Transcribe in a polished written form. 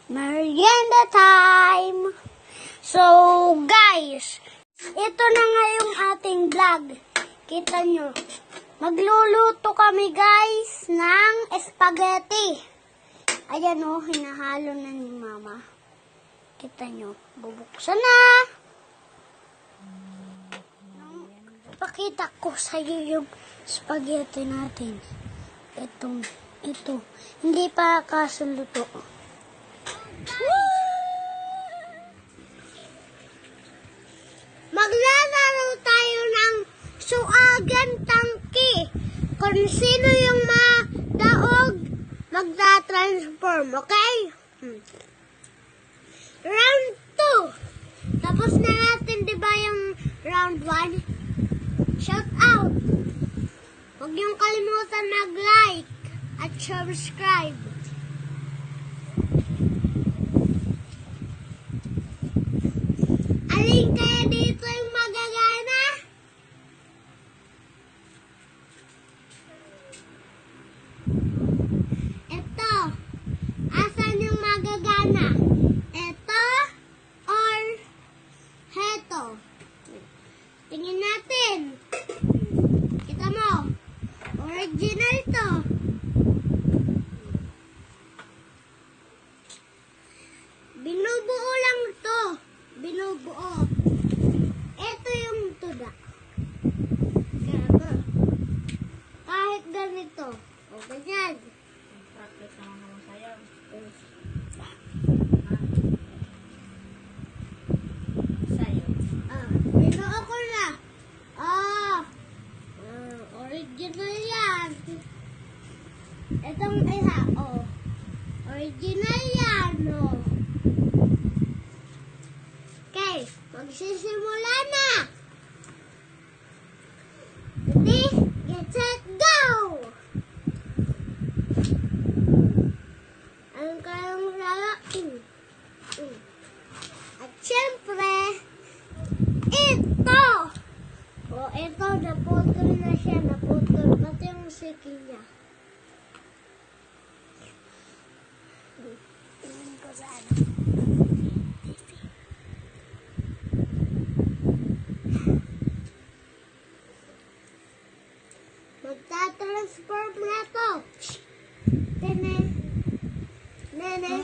Merienda time! So, guys, ito na nga yung ating vlog. Kita nyo, magluluto kami, guys, ng spaghetti. Ayan o, hinahalo na ni Mama. Kita nyo, bubuksan na. Pakita ko sa iyo yung spaghetti natin. Ito. Hindi pa kasuluto. Maglalaro tayo ng suagan tangki. Kung sino yung madaog, magta-transform, okay? Round 2. Tapos na natin, di ba, yung round 1? Shout out! Huwag niyong kalimutan mag-like at subscribe. Alin kaya dito yung magagana? Ito. Asan yung magagana? Ito or heto? Tingin natin. Kita mo. Original to. Binubuo lang to. Binubuo. Ito yung tuda. Kahit ganito. O, ganyan. Practice naman naman sa'yo. Sa'yo. Binuo ko na. Original yan. Itong isa, original yan, Okay, magsisimula na. Ready, get set, go! Ang kayang lalaki. At syempre, ito! Ito, naputol na siya. Naputol. Pati yung siki niya. Tingnan ko saan. Magta-transform na to. Nene.